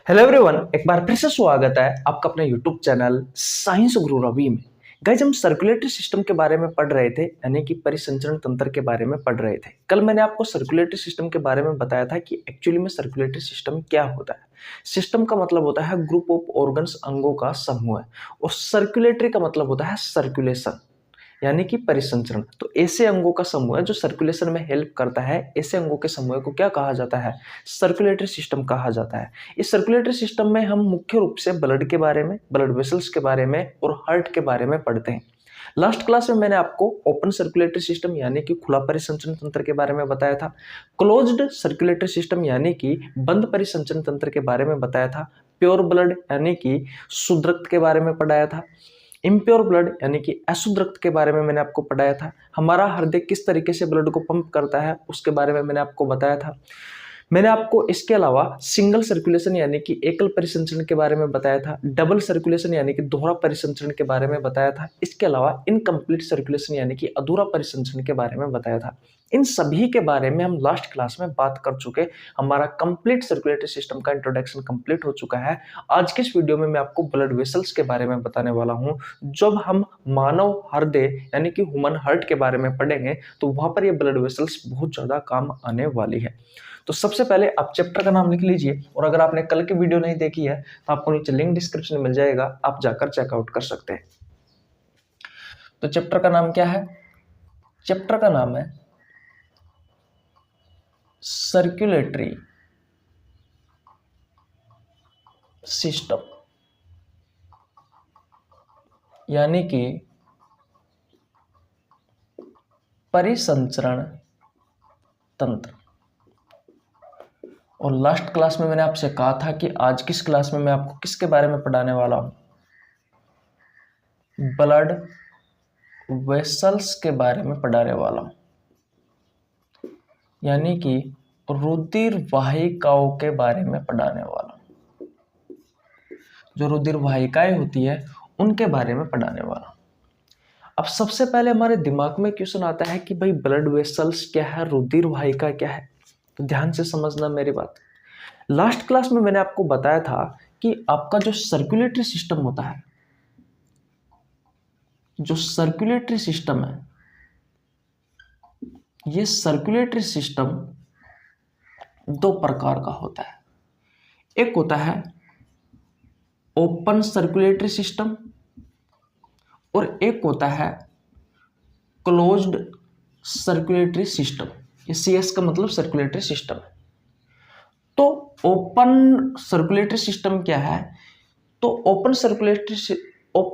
Hello everyone, एक बार फिर से स्वागत है आपका अपने यूट्यूब चैनल साइंस गुरु रवि में। गाइज, हम सर्कुलेटरी सिस्टम के बारे में पढ़ रहे थे, यानी कि परिसंचरण तंत्र के बारे में पढ़ रहे थे। कल मैंने आपको सर्कुलेटरी सिस्टम के बारे में बताया था कि एक्चुअली में सर्कुलेटरी सिस्टम क्या होता है। सिस्टम का मतलब होता है ग्रुप ऑफ ऑर्गन्स, अंगों का समूह है, और सर्कुलेटरी का मतलब होता है सर्कुलेशन, यानी कि परिसंचरण। तो ऐसे अंगों का समूह है जो सर्कुलेशन में हेल्प करता है। ऐसे अंगों के समूह को क्या कहा जाता है? सर्कुलेटरी सिस्टम कहा जाता है। इस सर्कुलेटरी सिस्टम में हम मुख्य रूप से ब्लड के बारे में, ब्लड वेसल्स के बारे में और हार्ट के बारे में पढ़ते हैं। लास्ट क्लास में मैंने आपको ओपन सर्कुलेटरी सिस्टम यानी कि खुला परिसंचरण तंत्र के बारे में बताया था। क्लोज्ड सर्कुलेटरी सिस्टम यानी कि बंद परिसंचरण तंत्र के बारे में बताया था। प्योर ब्लड यानी कि शुद्ध रक्त के बारे में पढ़ाया था। इम्प्योर ब्लड यानी कि अशुद्ध रक्त के बारे में मैंने आपको पढ़ाया था। हमारा हृदय किस तरीके से ब्लड को पंप करता है उसके बारे में मैंने आपको बताया था। मैंने आपको इसके अलावा सिंगल सर्कुलेशन यानी कि एकल परिसंचरण के बारे में बताया था। डबल सर्कुलेशन यानी कि दोहरा परिसंचरण के बारे में बताया था। इसके अलावा इनकम्प्लीट सर्कुलेशन यानी कि अधूरा परिसंचरण के बारे में बताया था। इन सभी के बारे में हम लास्ट क्लास में बात कर चुके। हमारा कंप्लीट सर्कुलेटरी सिस्टम का इंट्रोडक्शन कंप्लीट हो चुका है। आज के इस वीडियो में मैं आपको ब्लड वेसल्स के बारे में बताने वाला हूं। जब हम मानव हृदय यानी कि ह्यूमन हार्ट के बारे में पढ़ेंगे तो वहां पर ये ब्लड वेसल्स बहुत ज्यादा काम आने वाली है। तो सबसे पहले आप चैप्टर का नाम लिख लीजिए, और अगर आपने कल की वीडियो नहीं देखी है तो आपको नीचे लिंक डिस्क्रिप्शन में मिल जाएगा, आप जाकर चेकआउट कर सकते हैं। तो चैप्टर का नाम क्या है? चैप्टर का नाम है सर्कुलेटरी सिस्टम, यानी कि परिसंचरण तंत्र। और लास्ट क्लास में मैंने आपसे कहा था कि आज किस क्लास में मैं आपको किसके बारे में पढ़ाने वाला हूं? ब्लड वेसल्स के बारे में पढ़ाने वाला हूं, यानी कि रुधिर वाहिकाओं के बारे में पढ़ाने वाला हूं। जो रुधिर वाहिकाएं होती है उनके बारे में पढ़ाने वाला हूं। अब सबसे पहले हमारे दिमाग में क्वेश्चन आता है कि भाई ब्लड वेसल्स क्या है, रुधिर वाहिका क्या है? तो ध्यान से समझना मेरी बात। लास्ट क्लास में मैंने आपको बताया था कि आपका जो सर्कुलेटरी सिस्टम होता है, जो सर्कुलेटरी सिस्टम है, ये सर्कुलेटरी सिस्टम दो प्रकार का होता है। एक होता है ओपन सर्कुलेटरी सिस्टम और एक होता है क्लोज्ड सर्कुलेटरी सिस्टम। ये CS का मतलब सर्कुलेटरी सिस्टम है। तो ओपन सर्कुलेटरी सिस्टम क्या है? तो ओपन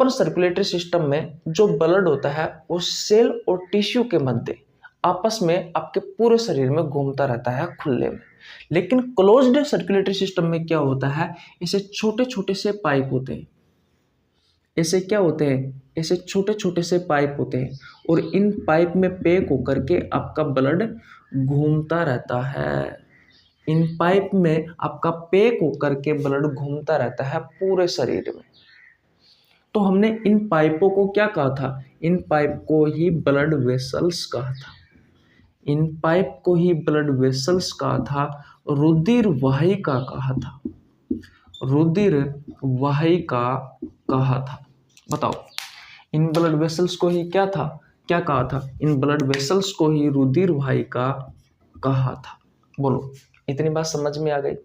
सर्कुलेटरी सिस्टम में जो ब्लड होता है वो सेल और टिश्यू के मध्य आपस में आपके पूरे शरीर में घूमता रहता है खुले में। लेकिन क्लोज्ड सर्कुलेटरी सिस्टम में क्या होता है? इसे छोटे छोटे से पाइप होते हैं। ऐसे क्या होते हैं? ऐसे छोटे छोटे से पाइप होते हैं, और इन पाइप में पैक होकर के आपका ब्लड घूमता रहता है। इन पाइप में आपका पैक होकर के ब्लड घूमता रहता है पूरे शरीर में। तो हमने इन पाइपों को क्या कहा था? इन पाइप को ही ब्लड वेसल्स कहा था। इन पाइप को ही ब्लड वेसल्स कहा था, रुधिर वाहिका कहा था। रुधिर वाहिका कहा था। बताओ, इन ब्लड वेसल्स को ही क्या था, क्या कहा था? इन ब्लड वेसल्स को ही रुधिर वाहिका कहा था। बोलो, इतनी बात समझ में आ गई?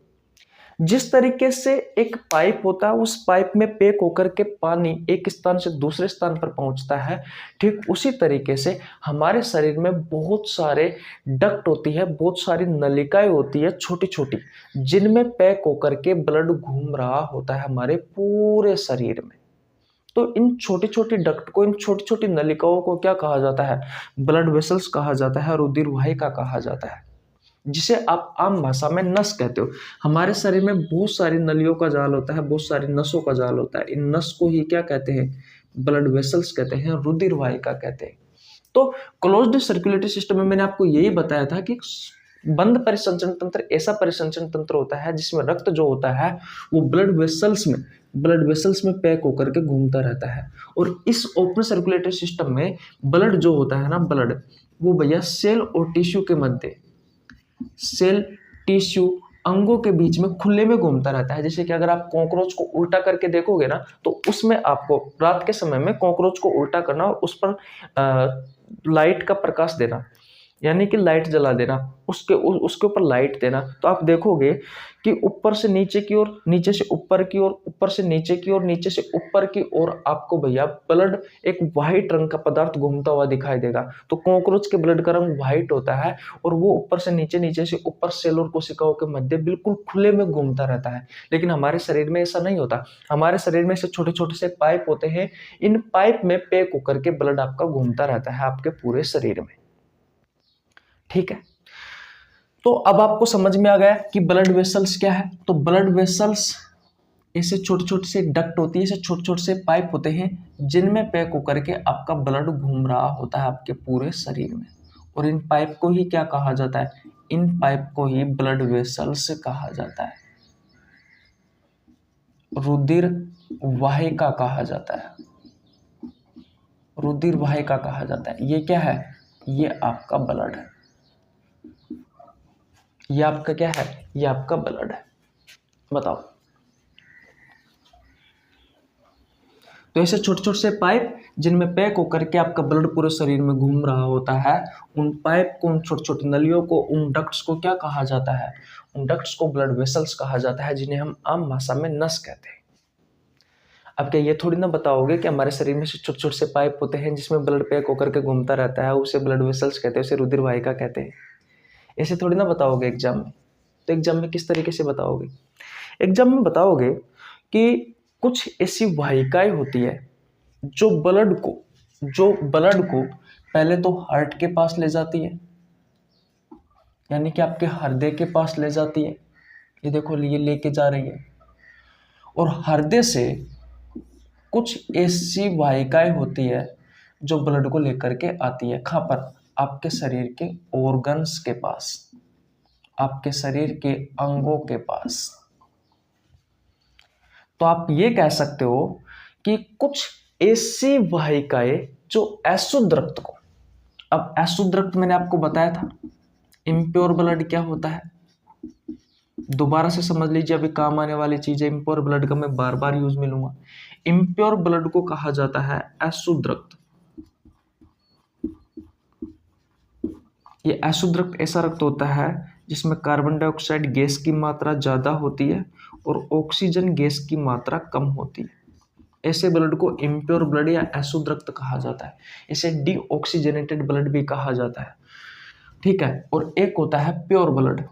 जिस तरीके से एक पाइप होता है, उस पाइप में पैक होकर के पानी एक स्थान से दूसरे स्थान पर पहुंचता है, ठीक उसी तरीके से हमारे शरीर में बहुत सारे डक्ट होती है, बहुत सारी नलिकाएं होती है छोटी छोटी, जिनमें पैक होकर के ब्लड घूम रहा होता है हमारे पूरे शरीर में। तो इन छोटी छोटी डक्ट को, इन छोटी छोटी नलिकाओं को क्या कहा जाता है? ब्लड वेसल्स कहा जाता है, रुधिर वाहिका कहा जाता है, जिसे आप आम भाषा में नस कहते हो। हमारे शरीर में बहुत सारी नलियों का जाल होता है, बहुत सारी नसों का जाल होता है। इन नस को ही क्या कहते हैं? ब्लड वेसल्स कहते हैं, रुधिर वाहिका कहते हैं। तो क्लोज्ड सर्कुलेटरी सिस्टम में मैंने आपको यही बताया था कि बंद परिसंचरण तंत्र ऐसा परिसंचरण तंत्र होता है जिसमें रक्त जो होता है वो ब्लड वेसल्स में पैक होकर के घूमता रहता है। और इस ओपन सर्कुलेटरी सिस्टम में ब्लड जो होता है ना, ब्लड वो भैया सेल और टिश्यू के मध्य, सेल टिश्यू अंगों के बीच में खुले में घूमता रहता है। जैसे कि अगर आप कॉकरोच को उल्टा करके देखोगे ना, तो उसमें आपको रात के समय में कॉकरोच को उल्टा करना और उस पर लाइट का प्रकाश देना, यानी कि लाइट जला देना, उसके ऊपर लाइट देना, तो आप देखोगे कि ऊपर से नीचे की ओर, नीचे से ऊपर की ओर, ऊपर से नीचे की ओर, नीचे से ऊपर की ओर आपको भैया ब्लड एक वाइट रंग का पदार्थ घूमता हुआ दिखाई देगा। तो कॉकरोच के ब्लड का रंग वाइट होता है और वो ऊपर से नीचे, नीचे से ऊपर सेल और कोशिकाओं के मध्य बिल्कुल खुले में घूमता रहता है। लेकिन हमारे शरीर में ऐसा नहीं होता। हमारे शरीर में ऐसे छोटे छोटे से पाइप होते हैं, इन पाइप में पैक होकर के ब्लड आपका घूमता रहता है आपके पूरे शरीर में। ठीक है, तो अब आपको समझ में आ गया कि ब्लड वेसल्स क्या है। तो ब्लड वेसल्स ऐसे छोटे छोटे से डक्ट होती है, ऐसे छोटे छोटे से पाइप होते हैं जिनमें पैक होकर के आपका ब्लड घूम रहा होता है आपके पूरे शरीर में। और इन पाइप को ही क्या कहा जाता है? इन पाइप को ही ब्लड वेसल्स कहा जाता है, रुधिर वाहिका कहा जाता है, रुधिर वाहिका कहा जाता है। ये क्या है? ये आपका ब्लड है। ये आपका क्या है? ये आपका ब्लड है। बताओ, तो ऐसे छोटे छोटे से पाइप जिनमें पैक होकर के आपका ब्लड पूरे शरीर में घूम रहा होता है, उन पाइप को, उन छोटे छोटे नलियों को, उन डक्ट्स को क्या कहा जाता है? उन डक्ट्स को ब्लड वेसल्स कहा जाता है, जिन्हें हम आम भाषा में नस कहते हैं। अब क्या ये थोड़ी ना बताओगे कि हमारे शरीर में से छोटे छोटे से पाइप होते हैं जिसमें ब्लड पैक होकर के घूमता रहता है, उसे ब्लड वेसल्स कहते हैं, उसे रुधिर वाहिका कहते हैं। ऐसे थोड़ी ना बताओगे एग्जाम में। तो एग्जाम में किस तरीके से बताओगे? एग्जाम में बताओगे कि कुछ ऐसी वाहिकाएं होती है जो ब्लड को पहले तो हार्ट के पास ले जाती है, यानी कि आपके हृदय के पास ले जाती है। ये देखो, ये लेके जा रही है। और हृदय से कुछ ऐसी वाहिकाएं होती है जो ब्लड को लेकर के आती है। कहाँ पर? आपके शरीर के ऑर्गन्स के पास, आपके शरीर के अंगों के पास। तो आप ये कह सकते हो कि कुछ ऐसी वाहिकाएं जो अशुद्ध रक्त को, अब अशुद्ध रक्त मैंने आपको बताया था, इम्प्योर ब्लड क्या होता है, दोबारा से समझ लीजिए, अभी काम आने वाली चीज है। इम्प्योर ब्लड का मैं बार बार यूज में लूंगा। इम्प्योर ब्लड को कहा जाता है अशुद्ध रक्त। ये अशुद्ध रक्त ऐसा रक्त होता है जिसमें कार्बन डाइऑक्साइड गैस की मात्रा ज्यादा होती है और ऑक्सीजन गैस की मात्रा कम होती है। ऐसे ब्लड को इम्प्योर ब्लड या अशुद्ध रक्त कहा जाता है। इसे डीऑक्सीजनेटेड ब्लड भी कहा जाता है। ठीक है, और एक होता है प्योर ब्लड।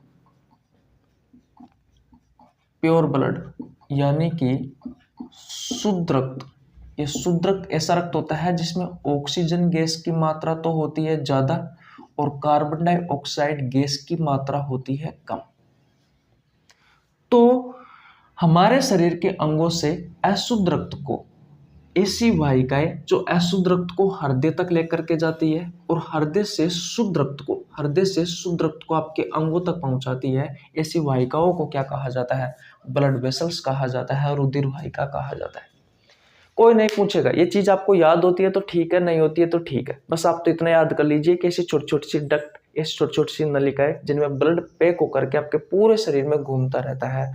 प्योर ब्लड यानी कि शुद्ध रक्त। ये शुद्ध रक्त ऐसा रक्त होता है जिसमें ऑक्सीजन गैस की मात्रा तो होती है ज्यादा और कार्बन डाइऑक्साइड गैस की मात्रा होती है कम। तो हमारे शरीर के अंगों से अशुद्ध रक्त को ऐसी वाहिकाएं जो अशुद्ध रक्त को हृदय तक लेकर के जाती है और हृदय से शुद्ध रक्त को आपके अंगों तक पहुंचाती है, ऐसी वाहिकाओं को क्या कहा जाता है? ब्लड वेसल्स कहा जाता है, रुधिर वाहिका कहा जाता है। कोई नहीं पूछेगा, ये चीज आपको याद होती है तो ठीक है, नहीं होती है तो ठीक है। बस आप तो इतना याद कर लीजिए कि ऐसी छोटी छोटी सी डक्ट, ऐसी छोटी छोटी सी नलिकाएं जिनमें ब्लड पैक होकर के आपके पूरे शरीर में घूमता रहता है,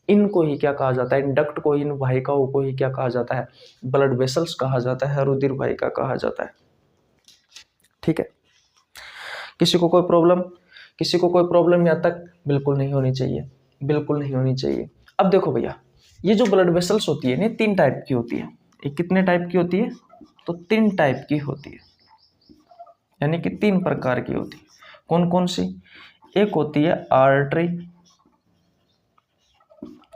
इनको ही क्या कहा जाता है? इन डक्ट को, इन वाहिकाओं को ही क्या कहा जाता है? ब्लड वेसल्स कहा जाता है, रुधिर वाहिका कहा जाता है। ठीक है, किसी को कोई प्रॉब्लम यहाँ तक? बिल्कुल नहीं होनी चाहिए, बिल्कुल नहीं होनी चाहिए। अब देखो भैया, ये जो ब्लड वेसल्स होती है ना, 3 टाइप की होती है। ये कितने टाइप की होती है? तो 3 टाइप की होती है, यानी कि 3 प्रकार की होती है। कौन कौन सी? एक होती है आर्टरी,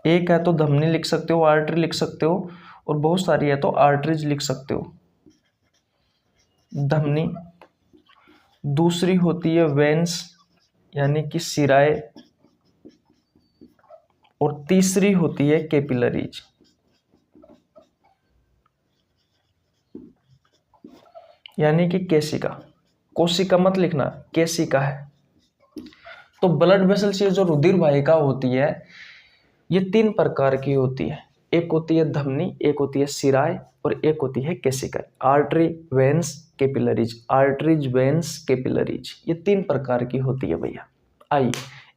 एक है तो धमनी लिख सकते हो, आर्टरी लिख सकते हो, और बहुत सारी है तो आर्टरीज लिख सकते हो, धमनी। दूसरी होती है वेन्स, यानी कि सिराएं, और तीसरी होती है कैपिलरीज। यानी कि केशिका। कोशिका मत लिखना, केशिका है। तो ब्लड वेसल्स, ये जो रुधिर वाहिका होती है, ये 3 प्रकार की होती है। एक होती है धमनी, एक होती है सिराएं, और एक होती है केशिका। Artery, veins, capillaries. Arteries, veins, capillaries, ये 3 प्रकार की होती है भैया। आइए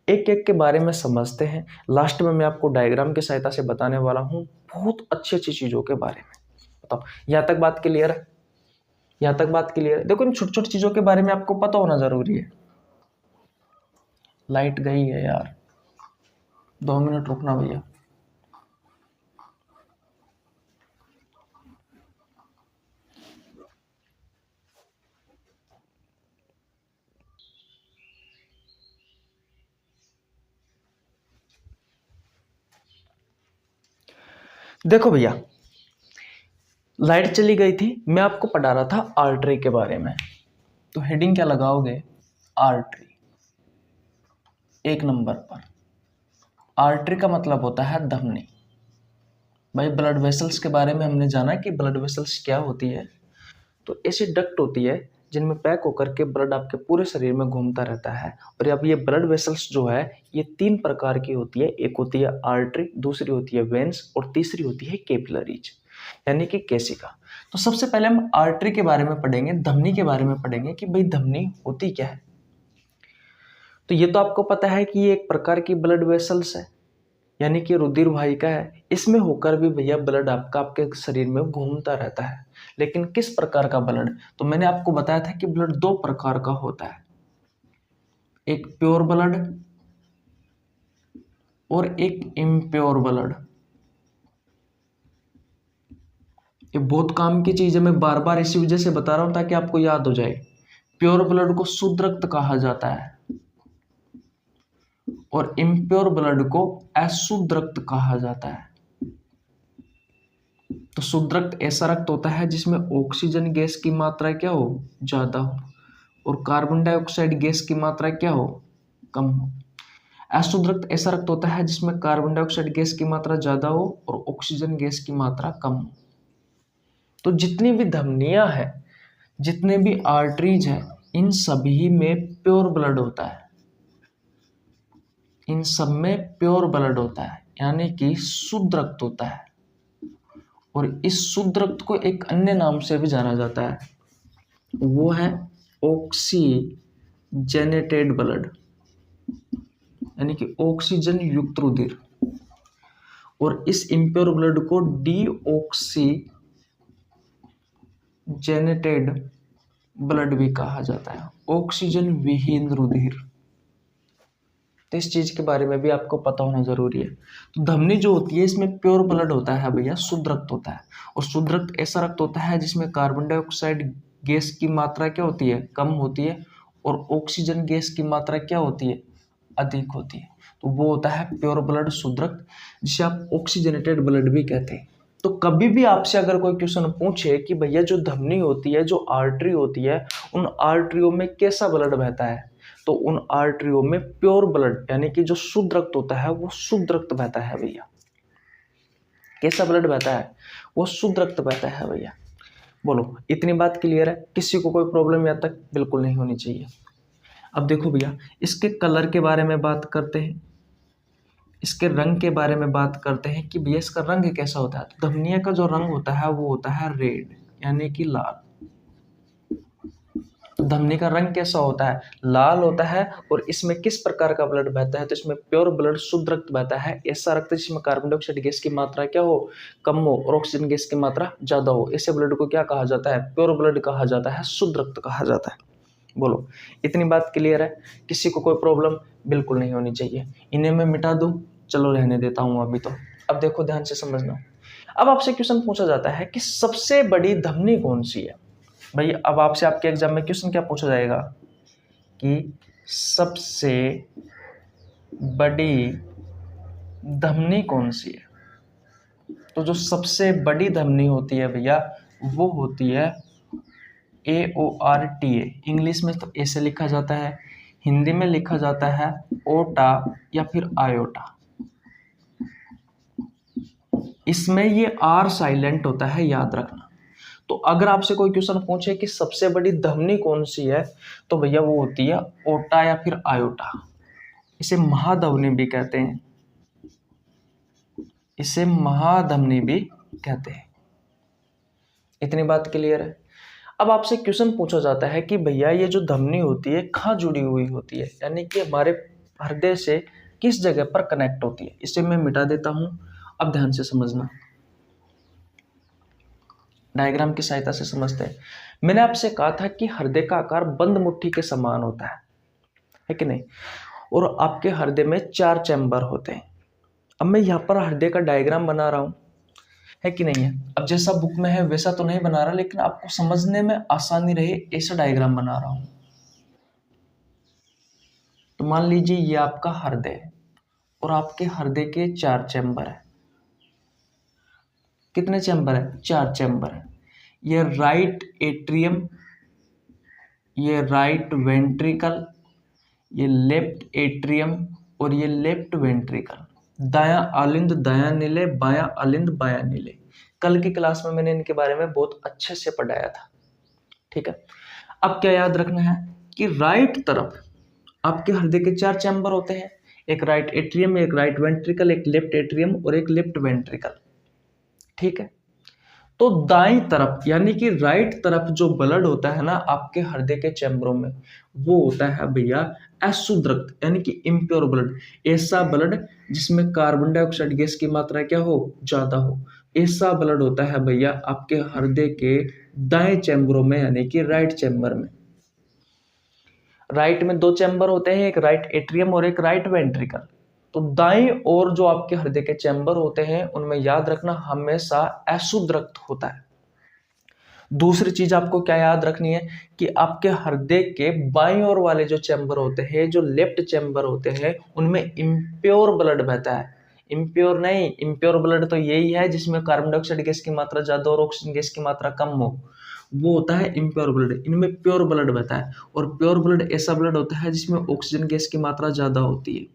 एक एक के बारे में समझते हैं। लास्ट में मैं आपको डायग्राम की सहायता से बताने वाला हूँ बहुत अच्छी अच्छी चीज़ों के बारे में। बताओ, यहाँ तक बात क्लियर है? यहाँ तक बात क्लियर है? देखो, इन छोटी छोटी चीज़ों के बारे में आपको पता होना ज़रूरी है। लाइट गई है यार, 2 मिनट रुकना भैया। देखो भैया, लाइट चली गई थी, मैं आपको पढ़ा रहा था आर्टरी के बारे में। तो हेडिंग क्या लगाओगे? आर्टरी। एक नंबर पर आर्टरी का मतलब होता है धमनी। भाई, ब्लड वेसल्स के बारे में हमने जाना कि ब्लड वेसल्स क्या होती है। तो ऐसी डक्ट होती है जिनमें पैक होकर के ब्लड आपके पूरे शरीर में घूमता रहता है। और अब ये ब्लड वेसल्स जो है ये 3 प्रकार की होती है। एक होती है आर्टरी, दूसरी होती है वेन्स और तीसरी होती है कैपिलरीज, यानी कि केशिका। तो सबसे पहले हम आर्टरी के बारे में पढ़ेंगे, धमनी के बारे में पढ़ेंगे कि भाई धमनी होती क्या है। तो ये तो आपको पता है कि ये एक प्रकार की ब्लड वेसल्स है, यानी कि रुधिर वाहिका है। इसमें होकर भी भैया ब्लड आपके शरीर में घूमता रहता है। लेकिन किस प्रकार का ब्लड? तो मैंने आपको बताया था कि ब्लड 2 प्रकार का होता है, एक प्योर ब्लड और एक इम्प्योर ब्लड। ये बहुत काम की चीज है, मैं बार बार इसी वजह से बता रहा हूं ताकि आपको याद हो जाए। प्योर ब्लड को शुद्ध रक्त कहा जाता है और इम्प्योर ब्लड को अशुद्ध रक्त कहा जाता है। तो शुद्ध रक्त ऐसा रक्त होता है जिसमें ऑक्सीजन गैस की मात्रा क्या हो? ज्यादा हो, और कार्बन डाइऑक्साइड गैस की मात्रा क्या हो? कम हो। अशुद्ध रक्त ऐसा रक्त होता है जिसमें कार्बन डाइऑक्साइड गैस की मात्रा ज्यादा हो और ऑक्सीजन गैस की मात्रा कम हो। तो जितनी भी धमनियां हैं, जितने भी आर्टरीज हैं, इन सभी में प्योर ब्लड होता है। इन सब में प्योर ब्लड होता है, यानी कि शुद्ध रक्त होता है। और इस शुद्ध रक्त को एक अन्य नाम से भी जाना जाता है, वो है ऑक्सीजनेटेड ब्लड, यानी कि ऑक्सीजन युक्त रुधिर। और इस इम्प्योर ब्लड को डीऑक्सीजनेटेड ब्लड भी कहा जाता है, ऑक्सीजन विहीन रुधिर। तो इस चीज के बारे में भी आपको पता होना जरूरी है। तो धमनी जो होती है इसमें प्योर ब्लड होता है भैया, शुद्ध रक्त होता है। और शुद्ध रक्त ऐसा रक्त होता है जिसमें कार्बन डाइऑक्साइड गैस की मात्रा क्या होती है? कम होती है, और ऑक्सीजन गैस की मात्रा क्या होती है? अधिक होती है। तो वो होता है प्योर ब्लड, शुद्ध रक्त, जिसे आप ऑक्सीजनेटेड ब्लड भी कहते हैं। तो कभी भी आपसे अगर कोई क्वेश्चन पूछे कि भैया जो धमनी होती है, जो आर्टरी होती है, उन आर्टरियों में कैसा ब्लड बहता है, तो उन आर्टरियों में प्योर ब्लड, यानी कि जो शुद्ध रक्त होता है वो शुद्ध रक्त बहता है भैया। कैसा ब्लड बहता है? वो शुद्ध रक्त बहता है भैया। बोलो, इतनी बात क्लियर है? किसी को कोई प्रॉब्लम यहाँ तक बिल्कुल नहीं होनी चाहिए। अब देखो भैया, इसके कलर के बारे में बात करते हैं, इसके रंग के बारे में बात करते हैं कि भैया इसका रंग कैसा होता है। तो धमनिया का जो रंग होता है वो होता है रेड, यानी कि लाल। तो धमनी का रंग कैसा होता है? लाल होता है। और इसमें किस प्रकार का ब्लड बहता है? तो इसमें प्योर ब्लड, शुद्ध रक्त बहता है। ऐसा रक्त जिसमें कार्बन डाइऑक्साइड गैस की मात्रा क्या हो? कम हो, और ऑक्सीजन गैस की मात्रा ज्यादा हो। ऐसे ब्लड को क्या कहा जाता है? प्योर ब्लड कहा जाता है, शुद्ध रक्त कहा जाता है। बोलो, इतनी बात क्लियर है? किसी को कोई प्रॉब्लम बिल्कुल नहीं होनी चाहिए। इन्हें मैं मिटा दूं? चलो रहने देता हूं अभी तो। अब देखो, ध्यान से समझना। अब आपसे क्वेश्चन पूछा जाता है कि सबसे बड़ी धमनी कौन सी है। भाई, अब आपसे आपके एग्जाम में क्वेश्चन क्या पूछा जाएगा कि सबसे बड़ी धमनी कौन सी है। तो जो सबसे बड़ी धमनी होती है भैया वो होती है AORTA। इंग्लिश में तो ऐसे लिखा जाता है, हिंदी में लिखा जाता है ओटा या फिर आयोटा। इसमें ये आर साइलेंट होता है, याद रखना। तो अगर आपसे कोई क्वेश्चन पूछे कि सबसे बड़ी धमनी कौन सी है, तो भैया वो होती है ओटा या फिर आयोटा। इसे महाधमनी भी कहते हैं, इसे महाधमनी भी कहते हैं। इतनी बात क्लियर है? अब आपसे क्वेश्चन पूछा जाता है कि भैया ये जो धमनी होती है कहाँ जुड़ी हुई होती है, यानी कि हमारे हृदय से किस जगह पर कनेक्ट होती है। इसे मैं मिटा देता हूं, अब ध्यान से समझना, डायग्राम की सहायता से समझते हैं। मैंने आपसे कहा था कि हृदय का आकार बंद मुट्ठी के समान होता है कि नहीं, और आपके हृदय में 4 चैम्बर होते हैं। अब मैं यहाँ पर हृदय का डायग्राम बना रहा हूँ, है कि नहीं है। अब जैसा बुक में है वैसा तो नहीं बना रहा, लेकिन आपको समझने में आसानी रहे ऐसा डायग्राम बना रहा हूँ। तो मान लीजिए ये आपका हृदय है और आपके हृदय के 4 चैम्बर है। कितने चैम्बर है? 4 चैम्बर है। ये राइट एट्रियम, ये राइट वेंट्रिकल, ये लेफ्ट एट्रियम और ये लेफ्ट वेंट्रिकल। दायां आलिंद दायां नीले, बायां आलिंद बायां नीले। कल की क्लास में मैंने इनके बारे में बहुत अच्छे से पढ़ाया था, ठीक है। अब क्या याद रखना है कि राइट तरफ आपके हृदय के 4 चैम्बर होते हैं, एक राइट एट्रियम, एक राइट वेंट्रिकल, एक लेफ्ट एट्रियम और एक लेफ्ट वेंट्रिकल, ठीक है। तो दाईं तरफ यानी कि राइट तरफ जो ब्लड होता है ना आपके हृदय के चैम्बरों में, वो होता है भैया अशुद्ध रक्त यानी कि इम्प्योर ब्लड। ऐसा ब्लड जिसमें कार्बन डाइऑक्साइड गैस की मात्रा क्या हो? ज्यादा हो। ऐसा ब्लड होता है भैया आपके हृदय के दाएं चैम्बरों में यानी कि राइट चैम्बर में। राइट में 2 चैम्बर होते हैं, एक राइट एट्रियम और एक राइट वेंट्रिकल। तो दाईं ओर जो आपके हृदय के चैम्बर होते हैं उनमें याद रखना हमेशा अशुद्ध रक्त होता है। दूसरी चीज आपको क्या याद रखनी है कि आपके हृदय के बाईं ओर वाले जो चैम्बर होते हैं, जो लेफ्ट चैम्बर होते हैं, उनमें इम्प्योर ब्लड बहता है। इम्प्योर नहीं, इम्प्योर ब्लड तो यही है जिसमें कार्बन डाइऑक्साइड गैस की मात्रा ज्यादा और ऑक्सीजन गैस की मात्रा कम हो, वो होता है इम्प्योर ब्लड। इनमें प्योर ब्लड बहता है, और प्योर ब्लड ऐसा ब्लड होता है जिसमें ऑक्सीजन गैस की मात्रा ज्यादा होती है।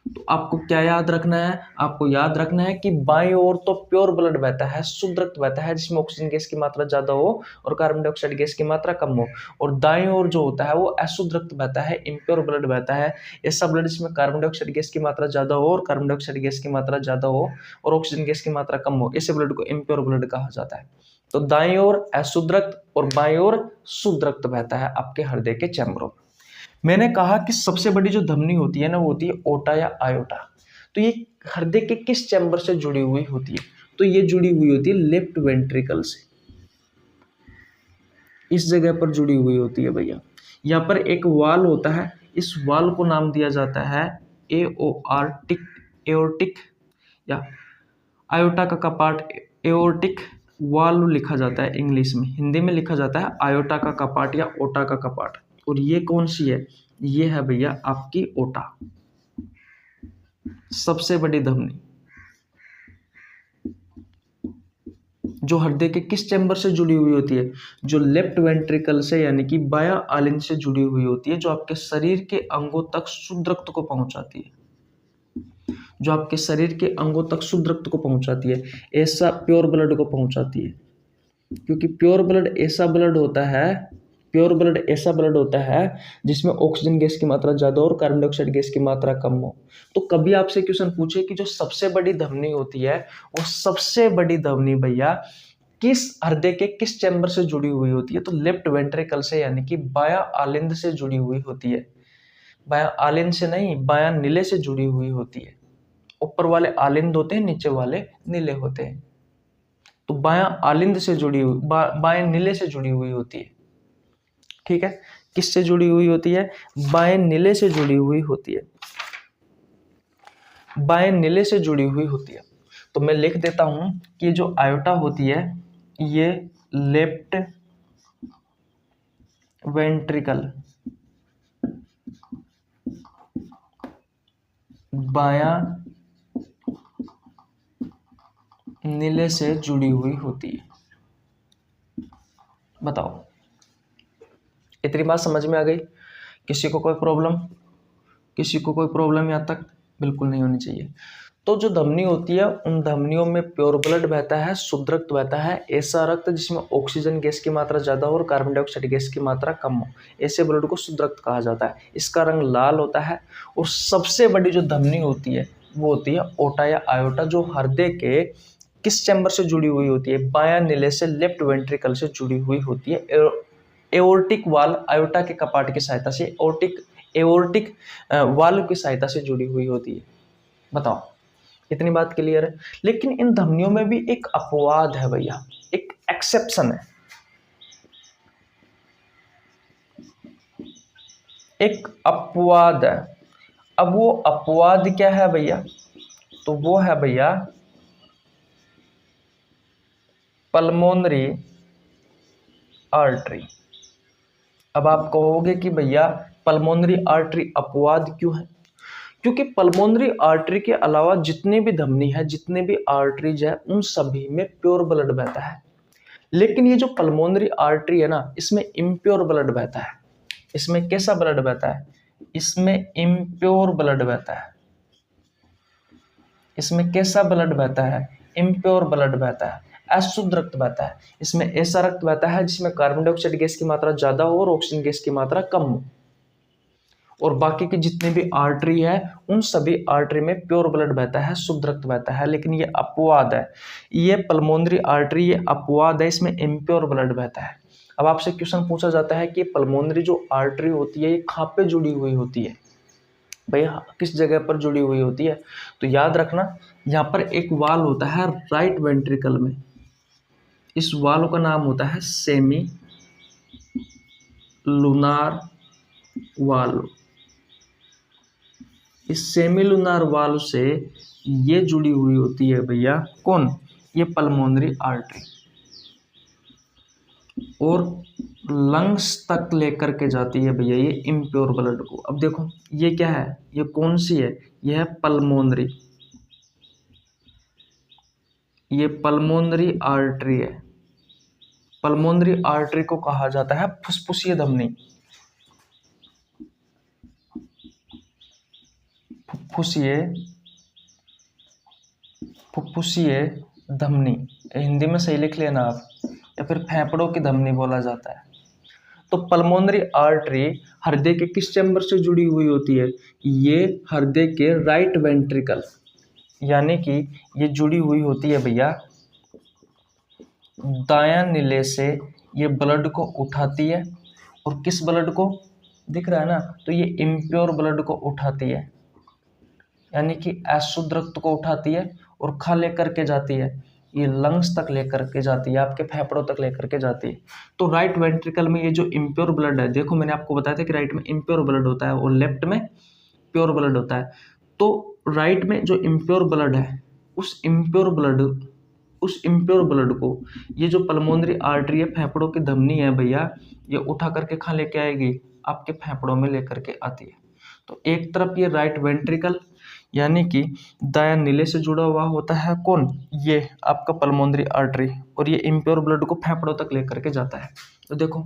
तो आपको क्या याद रखना है? आपको याद रखना है कि बाईं ओर तो प्योर ब्लड बहता है, शुद्ध रक्त बहता है जिसमें ऑक्सीजन गैस की मात्रा ज्यादा हो और कार्बन डाइऑक्साइड गैस की मात्रा कम हो, और दाईं ओर जो होता है वो अशुद्ध रक्त बहता है, इम्प्योर ब्लड बहता है, ऐसा ब्लड जिसमें कार्बन डाइऑक्साइड गैस की मात्रा ज्यादा हो और कार्बन डाइऑक्साइड गैस की मात्रा ज्यादा हो और ऑक्सीजन गैस की मात्रा कम हो, ऐसे ब्लड को इम्प्योर ब्लड कहा जाता है। तो दाईं ओर अशुद्ध रक्त और बाईं ओर शुद्ध रक्त बहता है आपके हृदय के चैम्बरों में। मैंने कहा कि सबसे बड़ी जो धमनी होती है ना वो होती है ओटा या आयोटा। तो ये हृदय के किस चैम्बर से जुड़ी हुई होती है? तो ये जुड़ी हुई होती है लेफ्ट वेंट्रिकल से, इस जगह पर जुड़ी हुई होती है भैया। यहाँ पर एक वाल होता है, इस वाल को नाम दिया जाता है एओर्टिक, एओर्टिक या आयोटा का कपाट, एओर्टिक वाल्व लिखा जाता है इंग्लिश में, हिंदी में लिखा जाता है आयोटा का कपाट या ओटा का कपाट। और ये कौन सी है? ये है भैया आपकी ओटा, सबसे बड़ी धमनी, जो हृदय के किस चैम्बर से जुड़ी हुई होती है? जो लेफ्ट वेंट्रिकल से यानी कि बायां आलिंद से जुड़ी हुई होती है, जो आपके शरीर के अंगों तक शुद्ध रक्त को पहुंचाती है, जो आपके शरीर के अंगों तक शुद्ध रक्त को पहुंचाती है, ऐसा प्योर ब्लड को पहुंचाती है। क्योंकि प्योर ब्लड ऐसा ब्लड होता है, प्योर ब्लड ऐसा ब्लड होता है जिसमें ऑक्सीजन गैस की मात्रा ज्यादा और कार्बन डाइऑक्साइड गैस की मात्रा कम हो। तो कभी आपसे क्वेश्चन पूछे कि जो सबसे बड़ी धमनी होती है, वो सबसे बड़ी धमनी भैया किस हृदय के किस चैम्बर से जुड़ी हुई होती है? तो लेफ्ट वेंट्रिकल से यानी कि बायां आलिंद से जुड़ी हुई होती है। बायां आलिंद से नहीं, बायां नीले से जुड़ी हुई होती है। ऊपर वाले आलिंद होते हैं, नीचे वाले नीले होते हैं। तो बायां आलिंद से जुड़ी हुई, बाएं नीले से जुड़ी हुई होती है, ठीक है। किससे जुड़ी हुई होती है? बाएं नीले से जुड़ी हुई होती है, बाएं नीले से जुड़ी हुई होती है। तो मैं लिख देता हूं कि जो आयोटा होती है ये लेफ्ट वेंट्रिकल, बायां नीले से जुड़ी हुई होती है। बताओ, इतनी बात समझ में आ गई? किसी को कोई प्रॉब्लम? किसी को कोई प्रॉब्लम यहाँ तक? बिल्कुल नहीं होनी चाहिए। तो जो धमनी होती है उन धमनियों में प्योर ब्लड बहता है, शुद्ध रक्त बहता है, ऐसा रक्त जिसमें ऑक्सीजन गैस की मात्रा ज्यादा हो और कार्बन डाइऑक्साइड गैस की मात्रा कम हो, ऐसे ब्लड को शुद्ध रक्त कहा जाता है। इसका रंग लाल होता है। और सबसे बड़ी जो धमनी होती है वो होती है ओटा या आयोटा, जो हृदय के किस चैम्बर से जुड़ी हुई होती है? बायां नीले से लेफ्ट वेंट्रिकल से जुड़ी हुई होती है। एओर्टिक वाल आयोटा के कपाट की सहायता से, एओर्टिक एओर्टिक वाल्व की सहायता से जुड़ी हुई होती है। बताओ, इतनी बात क्लियर है। लेकिन इन धमनियों में भी एक अपवाद है भैया, एक एक्सेप्शन है, एक अपवाद है। अब वो अपवाद क्या है भैया? तो वो है भैया पल्मोनरी आर्टरी। अब आप कहोगे कि भैया पल्मोनरी आर्टरी अपवाद क्यों है? क्योंकि पल्मोनरी आर्टरी के अलावा जितने भी धमनी है, जितने भी आर्टरीज है, उन सभी में प्योर ब्लड बहता है। लेकिन ये जो पल्मोनरी आर्टरी है ना, इसमें इम्प्योर ब्लड बहता है। इसमें कैसा ब्लड बहता है? इसमें इम्प्योर ब्लड बहता है। इसमें कैसा ब्लड बहता है? इम्प्योर ब्लड बहता है, अशुद्ध रक्त बहता है। इसमें ऐसा रक्त बहता है जिसमें कार्बन डाइऑक्साइड गैस की मात्रा ज्यादा हो और ऑक्सीजन गैस की मात्रा कम हो। और बाकी की जितनी भी आर्टरी है, उन सभी आर्टरी में प्योर ब्लड बहता है, शुद्ध रक्त बहता है। लेकिन ये अपवाद है, ये पल्मोनरी आर्टरी ये अपवाद है, इसमें इम्प्योर ब्लड बहता है। अब आपसे क्वेश्चन पूछा जाता है कि पल्मोनरी जो आर्टरी होती है, ये कहाँ पे जुड़ी हुई होती है भैया, किस जगह पर जुड़ी हुई होती है? तो याद रखना, यहाँ पर एक वाल होता है राइट वेंट्रिकल में। इस वाल का नाम होता है सेमी लूनार वाल्व। इस सेमी लूनार वाल्व से ये जुड़ी हुई होती है भैया, कौन? ये पल्मोनरी आर्टरी। और लंग्स तक लेकर के जाती है भैया ये इम्प्योर ब्लड को। अब देखो ये क्या है, ये कौन सी है? ये है पल्मोनरी, ये पल्मोनरी आर्टरी है। पल्मोनरी आर्टरी को कहा जाता है फुसफुसीय धमनी। फुफ्फुसीय धमनी, हिंदी में सही लिख लेना आप, या फिर फेफड़ों की धमनी बोला जाता है। तो पल्मोनरी आर्टरी हृदय के किस चैम्बर से जुड़ी हुई होती है? ये हृदय के राइट वेंट्रिकल, यानी कि ये जुड़ी हुई होती है भैया दायां नीले से। ये ब्लड को उठाती है, और किस ब्लड को? दिख रहा है ना, तो ये इम्प्योर ब्लड को उठाती है, यानी कि अशुद्ध रक्त को उठाती है और खा लेकर के जाती है, ये लंग्स तक लेकर के जाती है, आपके फेफड़ों तक लेकर के जाती है। तो राइट वेंट्रिकल में ये जो इम्प्योर ब्लड है, देखो मैंने आपको बताया था कि राइट में इम्प्योर ब्लड होता है और लेफ्ट में प्योर ब्लड होता है। तो राइट में जो इम्प्योर ब्लड है, उस इम्प्योर ब्लड को ये जो पल्मोनरी आर्टरी है, फेफड़ों की धमनी है भैया, ये उठा करके कहाँ लेके आएगी? आपके फेफड़ों में लेकर के आती है। तो एक तरफ ये राइट वेंट्रिकल यानी कि दायां नीले से जुड़ा हुआ होता है, कौन? ये आपका पल्मोनरी आर्टरी, और ये इम्प्योर ब्लड को फेफड़ों तक लेकर के जाता है। तो देखो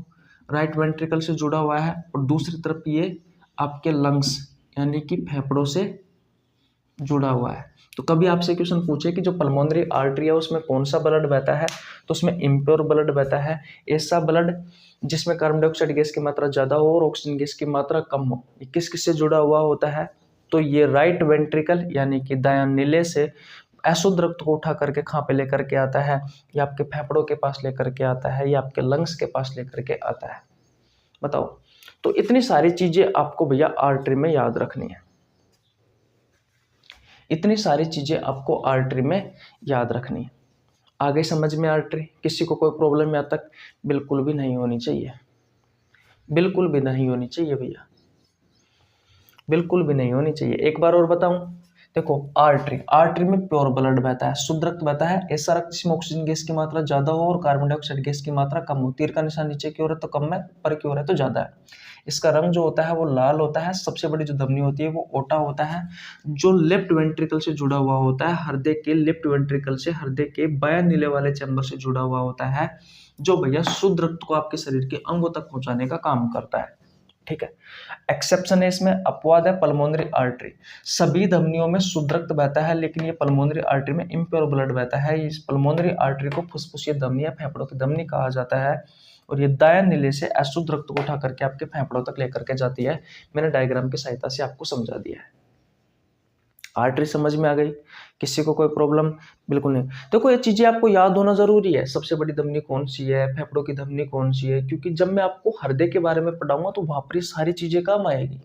राइट वेंट्रिकल से जुड़ा हुआ है, और दूसरी तरफ ये आपके लंग्स यानी कि फेफड़ों से जुड़ा हुआ है। तो कभी आपसे क्वेश्चन पूछे कि जो पल्मोनरी आर्टरी है उसमें कौन सा ब्लड बहता है, तो उसमें इम्प्योर ब्लड बहता है, ऐसा ब्लड जिसमें कार्बन डाइऑक्साइड गैस की मात्रा ज़्यादा हो और ऑक्सीजन गैस की मात्रा कम हो। ये किस किस से जुड़ा हुआ होता है? तो ये राइट वेंट्रिकल यानी कि दायां नीले से अशुद्ध रक्त को उठा करके कहाँ पे लेकर के आता है? या आपके फेफड़ों के पास लेकर के आता है, या आपके लंग्स के पास लेकर के आता है। बताओ, तो इतनी सारी चीजें आपको भैया आर्टरी में याद रखनी है, इतनी सारी चीजें आपको आर्टरी में याद रखनी है। आगे समझ में आर्टरी? किसी को कोई प्रॉब्लम यहाँ तक? बिल्कुल भी नहीं होनी चाहिए, बिल्कुल भी नहीं होनी चाहिए भैया, बिल्कुल भी नहीं होनी चाहिए। एक बार और बताऊं, देखो आर्टरी में प्योर ब्लड बहता है, शुद्ध रक्त बहता है, ऐसा रक्त जिसमें ऑक्सीजन गैस की मात्रा ज्यादा हो और कार्बन डाइऑक्साइड गैस की मात्रा कम हो। तीर का निशान नीचे की ओर है तो कम है, ऊपर की ओर है तो ज्यादा है। इसका रंग जो होता है वो लाल होता है। सबसे बड़ी जो धमनी होती है वो ओटा होता है, जो लेफ्ट वेंट्रिकल से जुड़ा हुआ होता है, हृदय के लेफ्ट वेंट्रिकल से, हृदय के बायां नीले वाले चैम्बर से जुड़ा हुआ होता है, जो भैया शुद्ध रक्त को आपके शरीर के अंगों तक पहुंचाने का काम करता है। ठीक है, एक्सेप्शन है इसमें, अपवाद है पल्मोनरी आर्टरी। सभी धमनियों में शुद्ध रक्त बहता है, लेकिन ये पल्मोनरी आर्टरी में इम्प्योर ब्लड बहता है। इस पल्मोनरी आर्टरी को फुसफुसीय धमनी या फेफड़ों की धमनी कहा जाता है, और ये दायां नीले से अशुद्ध रक्त को उठा करके आपके फेफड़ों तक लेकर के जाती है। मैंने डायग्राम की सहायता से आपको समझा दिया है। आर्टरी समझ में आ गई? किसी को कोई प्रॉब्लम? बिल्कुल नहीं। देखो ये चीजें आपको याद होना जरूरी है, सबसे बड़ी धमनी कौन सी है, फेफड़ों की धमनी कौन सी है, क्योंकि जब मैं आपको हृदय के बारे में पढ़ाऊंगा तो वहां पर ये सारी चीजें काम आएगी।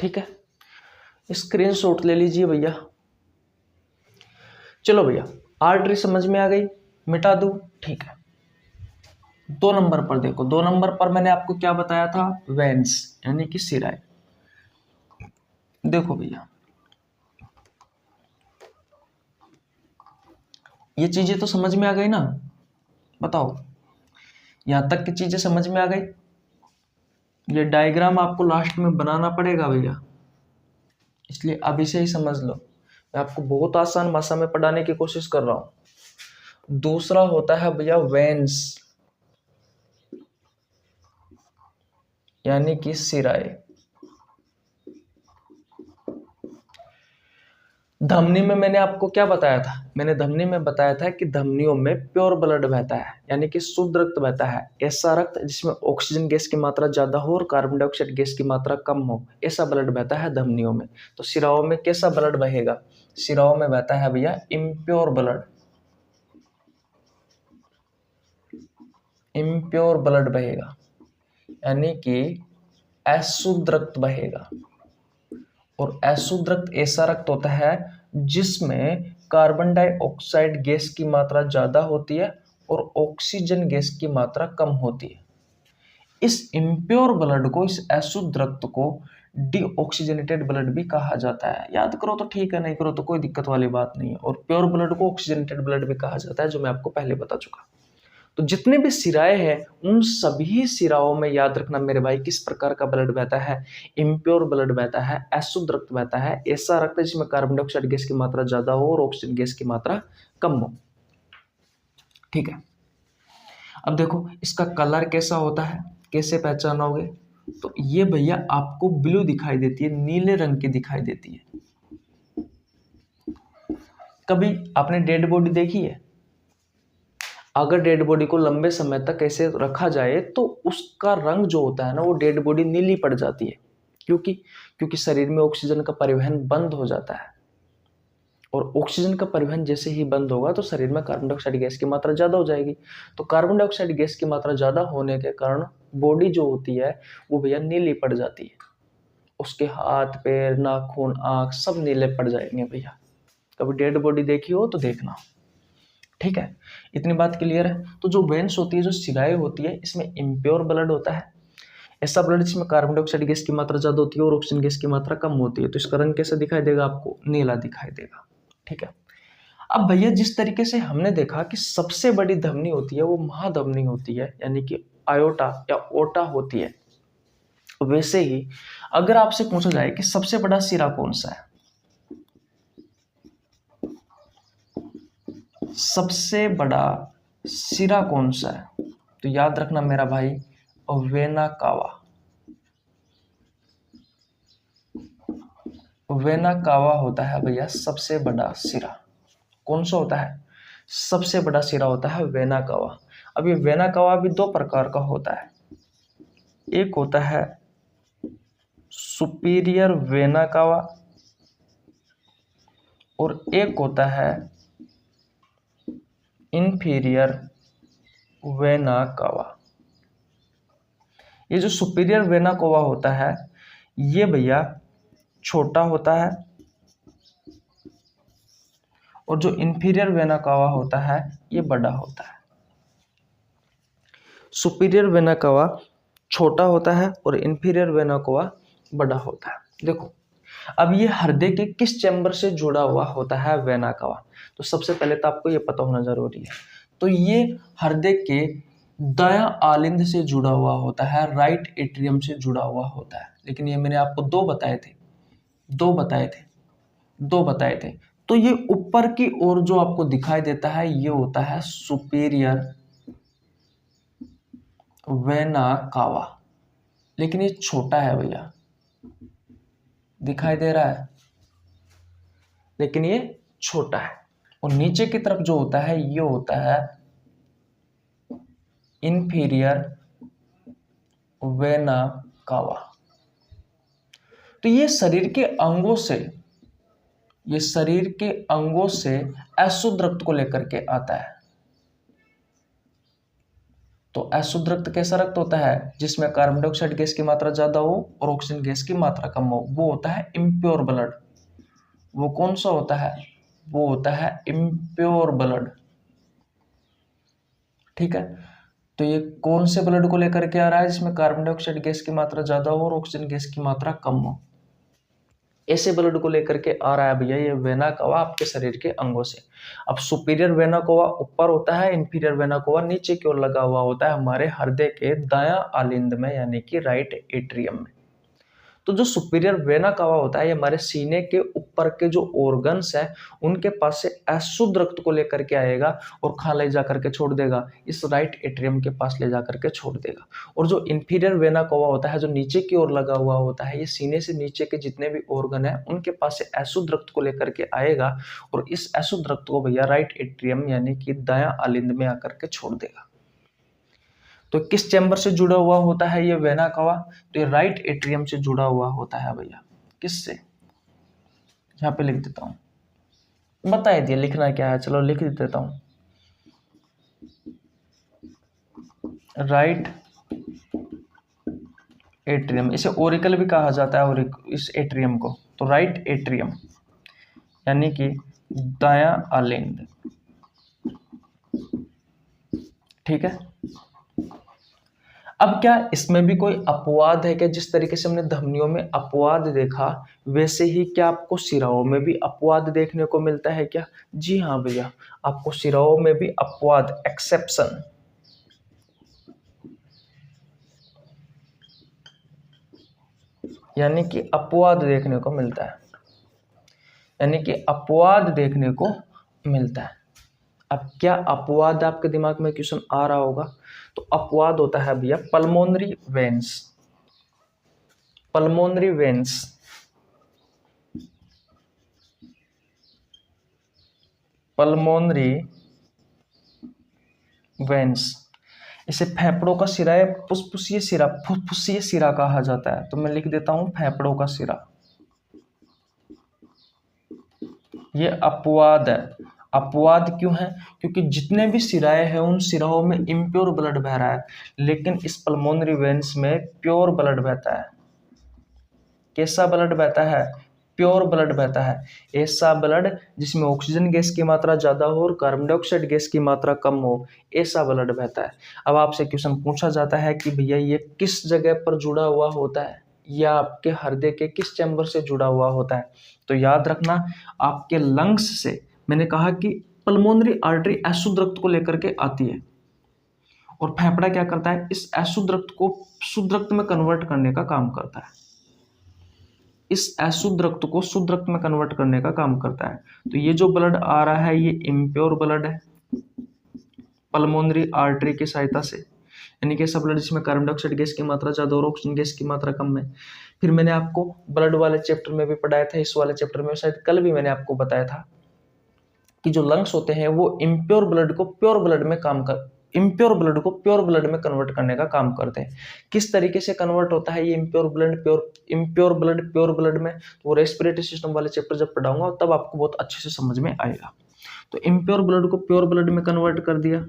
ठीक है, स्क्रीनशॉट ले लीजिए भैया। चलो भैया, आर्टरी समझ में आ गई, मिटा दूं, ठीक है। 2 नंबर पर देखो, 2 नंबर पर मैंने आपको क्या बताया था, वेन्स यानी कि सिराएं। देखो भैया, ये चीजें तो समझ में आ गई ना, बताओ यहां तक की चीजें समझ में आ गई। ये डायग्राम आपको लास्ट में बनाना पड़ेगा भैया, इसलिए अभी से ही समझ लो। मैं आपको बहुत आसान भाषा में पढ़ाने की कोशिश कर रहा हूं। दूसरा होता है भैया वेन्स यानी कि सिराएं। धमनी में मैंने आपको क्या बताया था, मैंने धमनी में बताया था कि धमनियों में प्योर ब्लड बहता है यानी कि शुद्ध रक्त बहता है। ऐसा रक्त जिसमें ऑक्सीजन गैस की मात्रा ज्यादा हो और कार्बन डाइऑक्साइड गैस की मात्रा कम हो, ऐसा ब्लड बहता है धमनियों में। तो सिराओं में कैसा ब्लड बहेगा, सिराओं में बहता है भैया इम्प्योर ब्लड, इम्प्योर ब्लड बहेगा यानी कि अशुद्ध रक्त बहेगा। और अशुद्ध रक्त ऐसा रक्त होता है जिसमें कार्बन डाइऑक्साइड गैस की मात्रा ज्यादा होती है और ऑक्सीजन गैस की मात्रा कम होती है। इस इम्प्योर ब्लड को, इस अशुद्ध रक्त को डीऑक्सीजनेटेड ब्लड भी कहा जाता है। याद करो तो ठीक है, नहीं करो तो कोई दिक्कत वाली बात नहीं है। और प्योर ब्लड को ऑक्सीजनेटेड ब्लड भी कहा जाता है, जो मैं आपको पहले बता चुका। तो जितने भी सिराएं हैं उन सभी सिराओं में याद रखना मेरे भाई किस प्रकार का ब्लड बहता है, इम्प्योर ब्लड बहता है, अशुद्ध रक्त बहता है, ऐसा रक्त है जिसमें कार्बन डाइऑक्साइड गैस की मात्रा ज्यादा हो और ऑक्सीजन गैस की मात्रा कम हो। ठीक है, अब देखो इसका कलर कैसा होता है, कैसे पहचानोगे, तो ये भैया आपको ब्लू दिखाई देती है, नीले रंग की दिखाई देती है। कभी आपने डेड बॉडी देखी है, अगर डेड बॉडी को लंबे समय तक ऐसे रखा जाए तो उसका रंग जो होता है ना, वो डेड बॉडी नीली पड़ जाती है। क्योंकि शरीर में ऑक्सीजन का परिवहन बंद हो जाता है, और ऑक्सीजन का परिवहन जैसे ही बंद होगा तो शरीर में कार्बन डाइऑक्साइड गैस की मात्रा ज्यादा हो जाएगी। तो कार्बन डाइऑक्साइड गैस की मात्रा ज्यादा होने के कारण बॉडी जो होती है वो भैया नीली पड़ जाती है। उसके हाथ पैर नाखून आंख सब नीले पड़ जाएंगे भैया। कभी डेड बॉडी देखी हो तो देखना, ठीक है। इतनी बात क्लियर है। तो जो वेन्स होती है, जो सिराएं होती है, इसमें इम्प्योर ब्लड होता है, ऐसा ब्लड जिसमें कार्बन डाइऑक्साइड गैस की मात्रा ज्यादा होती है और ऑक्सीजन गैस की मात्रा कम होती है। तो इसका रंग कैसा दिखाई देगा आपको, नीला दिखाई देगा, ठीक है। अब भैया जिस तरीके से हमने देखा कि सबसे बड़ी धमनी होती है वो महाधमनी होती है यानी कि आयोटा या ओटा होती है, वैसे ही अगर आपसे पूछा जाए कि सबसे बड़ा सिरा कौन सा है, सबसे बड़ा सिरा कौन सा है, तो याद रखना मेरा भाई वेना कावा। वेना कावा होता है भैया सबसे बड़ा सिरा। कौन सा होता है, सबसे बड़ा सिरा होता है वेना कावा। अब ये वेना कावा भी 2 प्रकार का होता है, एक होता है सुपीरियर वेना कावा और एक होता है इंफीरियर वेना कावा। ये जो सुपीरियर वेना कावा होता है ये भैया छोटा होता है, और जो इंफीरियर वेना कावा होता है ये बड़ा होता है। सुपीरियर वेना कावा छोटा होता है और इंफीरियर वेना कावा बड़ा होता है। देखो अब ये हृदय के किस चैम्बर से जुड़ा हुआ होता है वेना कावा, तो सबसे पहले तो आपको ये पता होना जरूरी है। तो ये हृदय के दायां आलिंद से जुड़ा हुआ होता है, राइट एट्रियम से जुड़ा हुआ होता है। लेकिन ये मैंने आपको दो बताए थे। तो ये ऊपर की ओर जो आपको दिखाई देता है ये होता है सुपीरियर वेना कावा, लेकिन ये छोटा है भैया, दिखाई दे रहा है, लेकिन ये छोटा है। और नीचे की तरफ जो होता है ये होता है इंफीरियर वेना कावा। तो ये शरीर के अंगों से अशुद्ध रक्त को लेकर के आता है। तो अशुद्ध रक्त कैसा रक्त होता है? जिसमें कार्बन डाइऑक्साइड गैस की मात्रा ज्यादा हो और ऑक्सीजन गैस की मात्रा कम हो, वो होता है इम्प्योर ब्लड। वो कौन सा होता है? वो होता है इम्प्योर ब्लड। ठीक है, तो ये कौन से ब्लड को लेकर के आ रहा है? जिसमें कार्बन डाइऑक्साइड गैस की मात्रा ज्यादा हो और ऑक्सीजन गैस की मात्रा कम हो, ऐसे ब्लड को लेकर के आ रहा है भैया ये वेना कवा आपके शरीर के अंगों से। अब सुपीरियर वेना कवा ऊपर होता है, इंफीरियर वेना कवा नीचे की ओर लगा हुआ होता है हमारे हृदय के दायां आलिंद में, यानी कि राइट एट्रियम में। तो जो सुपीरियर वेना कवा होता है ये हमारे सीने के ऊपर के जो ऑर्गन्स है उनके पास से अशुद्ध रक्त को लेकर के आएगा और खा ले जा करके छोड़ देगा, इस राइट एट्रियम के पास ले जा करके छोड़ देगा। और जो इंफीरियर वेना कवा होता है जो नीचे की ओर लगा हुआ होता है, ये सीने से नीचे के जितने भी ऑर्गन है उनके पास से अशुद्ध रक्त को लेकर के आएगा और इस अशुद्ध रक्त को भैया राइट एट्रियम यानी कि दायां आलिंद में आकर के छोड़ देगा। तो किस चैम्बर से जुड़ा हुआ होता है ये वेना कवा? तो ये राइट एट्रियम से जुड़ा हुआ होता है भैया। किससे? यहाँ पे लिख देता हूँ, बता दिया लिखना क्या है, चलो लिख देता हूँ। राइट एट्रियम, इसे ओरिकल भी कहा जाता है और इस एट्रियम को, तो राइट एट्रियम यानी कि दायां आलिंद। ठीक है, अब क्या इसमें भी कोई अपवाद है क्या? जिस तरीके से हमने धमनियों में अपवाद देखा वैसे ही क्या आपको शिराओं में भी अपवाद देखने को मिलता है क्या? जी हाँ भैया, आपको शिराओं में भी अपवाद, एक्सेप्शन, यानी कि अपवाद देखने को मिलता है, यानी कि अपवाद देखने को मिलता है। अब क्या अपवाद आपके दिमाग में क्वेश्चन आ रहा होगा? तो अपवाद होता है भैया pulmonary veins. Pulmonary veins, pulmonary veins, इसे फेफड़ों का सिरा या फुसफुसीय सिरा, फुसफुसीय सिरा कहा जाता है। तो मैं लिख देता हूं फेफड़ों का सिरा। ये अपवाद है। अपवाद क्यों है? क्योंकि जितने भी सिराएं हैं उन सिराओं में इम्प्योर ब्लड बह रहा है, लेकिन इस पल्मोनरी वेन्स में प्योर ब्लड बहता है। कैसा ब्लड बहता है? प्योर ब्लड बहता है। ऐसा ब्लड जिसमें ऑक्सीजन गैस की मात्रा ज्यादा हो और कार्बन डाइऑक्साइड गैस की मात्रा कम हो, ऐसा ब्लड बहता है। अब आपसे क्वेश्चन पूछा जाता है कि भैया ये किस जगह पर जुड़ा हुआ होता है, या आपके हृदय के किस चैम्बर से जुड़ा हुआ होता है? तो याद रखना आपके लंग्स से, मैंने कहा कि पल्मोनरी आर्टरी अशुद्ध रक्त को लेकर के आती है और फेफड़ा क्या करता है? इस अशुद्ध रक्त को शुद्ध रक्त में कन्वर्ट करने का काम करता है। इस अशुद्ध रक्त को शुद्ध रक्त में कन्वर्ट करने का काम करता है। तो ये जो ब्लड आ रहा है ये इम्प्योर ब्लड है पल्मोनरी आर्टरी की सहायता से, यानी कि ऐसा ब्लड जिसमें कार्बन डाइऑक्साइड गैस की मात्रा ज्यादा और ऑक्सीजन गैस की मात्रा कम है। फिर मैंने आपको ब्लड वाले चैप्टर में भी पढ़ाया था, इस वाले चैप्टर में शायद कल भी मैंने आपको बताया था कि जो लंग्स होते हैं वो इम्प्योर ब्लड को प्योर ब्लड में इम्प्योर ब्लड को प्योर ब्लड में कन्वर्ट करने का काम करते हैं। किस तरीके से कन्वर्ट होता है ये इम्प्योर ब्लड प्योर ब्लड में? तो वो रेस्पिरेटरी सिस्टम वाले चैप्टर जब पढ़ाऊंगा तब आपको बहुत अच्छे से समझ में आएगा। तो इम्प्योर ब्लड को प्योर ब्लड में कन्वर्ट कर दिया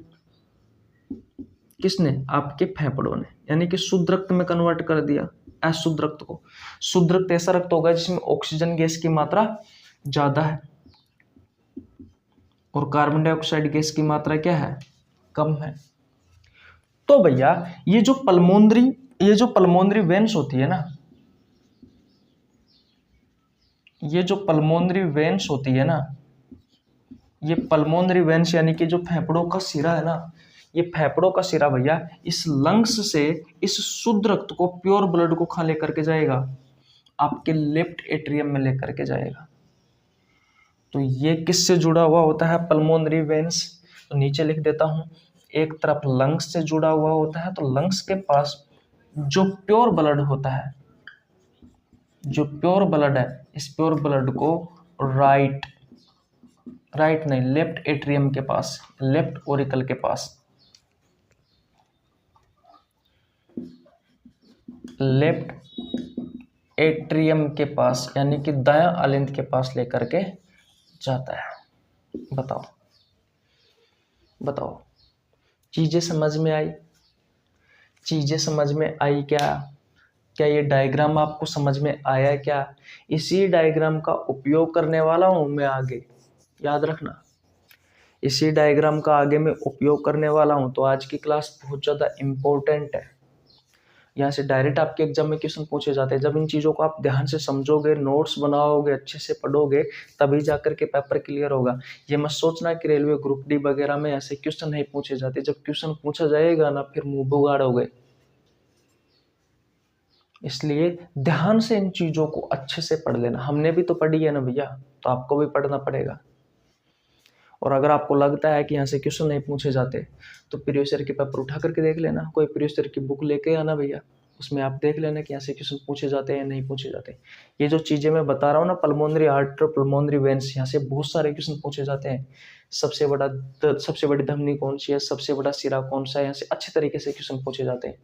किसने? आपके फेफड़ों ने, यानी कि शुद्ध रक्त में कन्वर्ट कर दिया अशुद्ध रक्त को। शुद्ध रक्त ऐसा रक्त होगा जिसमें ऑक्सीजन गैस की मात्रा ज्यादा है और कार्बन डाइऑक्साइड गैस की मात्रा क्या है? कम है। तो भैया ये जो पल्मोनरी वेन्स होती है ना, ये जो पल्मोनरी वेन्स होती है ना, ये पल्मोनरी वेन्स यानी कि जो फेफड़ों का सिरा है ना, ये फेफड़ों का सिरा भैया इस लंग्स से इस शुद्ध रक्त को प्योर ब्लड को खा लेकर के जाएगा, आपके लेफ्ट एट्रियम में लेकर के जाएगा। तो ये किससे जुड़ा हुआ होता है? Pulmonary veins. तो नीचे लिख देता हूं, एक तरफ लंग्स से जुड़ा हुआ होता है, तो लंग्स के पास जो प्योर ब्लड होता है, जो प्योर ब्लड है, इस प्योर ब्लड को राइट नहीं लेफ्ट एट्रियम के पास, लेफ्ट ओरिकल के पास, लेफ्ट एट्रियम के पास यानी कि दायां आलिंद के पास लेकर के जाता है। बताओ चीजें समझ में आई? चीज़ें समझ में आई क्या? क्या ये डायग्राम आपको समझ में आया क्या? इसी डायग्राम का उपयोग करने वाला हूँ मैं आगे, याद रखना। इसी डायग्राम का आगे मैं उपयोग करने वाला हूँ। तो आज की क्लास बहुत ज़्यादा इम्पोर्टेंट है। यहाँ से डायरेक्ट आपके एग्जाम में क्वेश्चन पूछे जाते हैं। जब इन चीज़ों को आप ध्यान से समझोगे, नोट्स बनाओगे, अच्छे से पढ़ोगे, तभी जाकर के पेपर क्लियर होगा। ये मत सोचना कि रेलवे ग्रुप डी वगैरह में ऐसे क्वेश्चन नहीं पूछे जाते। जब क्वेश्चन पूछा जाएगा ना, फिर मुंह बुगाड़ोगे। इसलिए ध्यान से इन चीज़ों को अच्छे से पढ़ लेना। हमने भी तो पढ़ी है ना भैया, तो आपको भी पढ़ना पड़ेगा। और अगर आपको लगता है कि यहाँ से क्वेश्चन नहीं पूछे जाते, तो प्रीवियस ईयर के पेपर उठा करके देख लेना। कोई प्रीवियस ईयर की बुक लेके आना भैया, उसमें आप देख लेना कि यहाँ से क्वेश्चन पूछे जाते हैं या नहीं पूछे जाते। ये जो चीज़ें मैं बता रहा हूँ ना, पल्मोनरी आर्टरी, पल्मोनरी वेन्स, यहाँ से बहुत सारे क्वेश्चन पूछे जाते हैं। सबसे बड़ी धमनी कौन सी है, सबसे बड़ा सिरा कौन सा है, यहाँ से अच्छे तरीके से क्वेश्चन पूछे जाते हैं।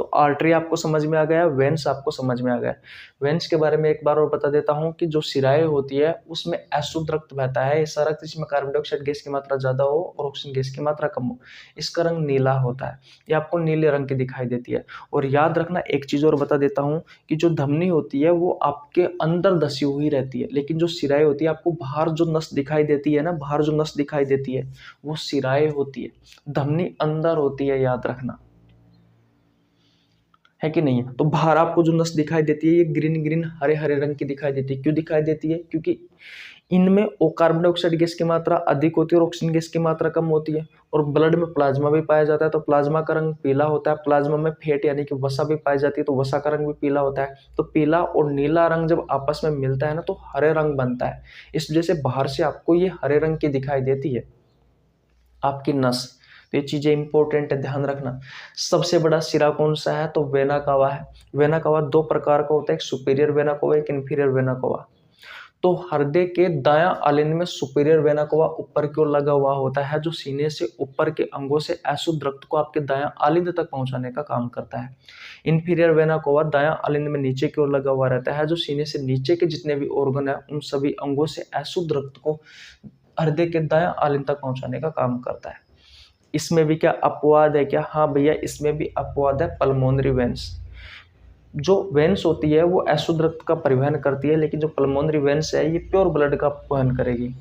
तो आर्टरी आपको समझ में आ गया, वेन्स आपको समझ में आ गया। वेन्स के बारे में एक बार और बता देता हूँ कि जो सिराएं होती है उसमें अशुद्ध रक्त बहता है। ऐसा रक्त जिसमें कार्बन डाइऑक्साइड गैस की मात्रा ज़्यादा हो और ऑक्सीजन गैस की मात्रा कम हो। इसका रंग नीला होता है, ये आपको नीले रंग की दिखाई देती है। और याद रखना, एक चीज़ और बता देता हूँ कि जो धमनी होती है वो आपके अंदर धसी हुई रहती है, लेकिन जो सिराएं होती है, आपको बाहर जो नस दिखाई देती है ना, बाहर जो नस दिखाई देती है वो सिराएं होती है। धमनी अंदर होती है, याद रखना, है कि नहीं है। तो बाहर आपको जो नस दिखाई देती है ये ग्रीन ग्रीन हरे हरे रंग की दिखाई देती है। क्यों दिखाई देती है? क्योंकि इनमें वो कार्बन डाइऑक्साइड गैस की मात्रा अधिक होती है और ऑक्सीजन गैस की मात्रा कम होती है। और ब्लड में प्लाज्मा भी पाया जाता है, तो प्लाज्मा का रंग पीला होता है। प्लाज्मा में फैट यानी कि वसा भी पाई जाती है, तो वसा का रंग भी पीला होता है। तो पीला और नीला रंग जब आपस में मिलता है ना, तो हरे रंग बनता है। इस वजह से बाहर से आपको ये हरे रंग की दिखाई देती है आपकी नस। तो ये चीजें इंपॉर्टेंट है, ध्यान रखना। सबसे बड़ा सिरा कौन सा है? तो वेना कावा है। वेना कावा दो प्रकार का होता है, एक सुपीरियर वेना कावा, एक इंफीरियर वेना कावा। तो हृदय के दायां आलिंद में सुपीरियर वेना कावा ऊपर की ओर लगा हुआ होता है, जो सीने से ऊपर के अंगों से अशुद्ध रक्त को आपके दायां आलिंद तक पहुंचाने का काम करता है। इंफीरियर वेना कावा दायां आलिंद में नीचे की ओर लगा हुआ रहता है, जो सीने से नीचे के जितने भी ऑर्गन है उन सभी अंगों से अशुद्ध रक्त को हृदय के दायां आलिंद तक पहुंचाने का काम करता है। इसमें भी क्या अपवाद है क्या? हाँ भैया, इसमें भी अपवाद है। पल्मोनरी वेन्स, जो वेन्स होती है वो अशुद्ध रक्त का परिवहन करती है, लेकिन जो पल्मोनरी वेन्स है ये प्योर ब्लड का वहन करेगी।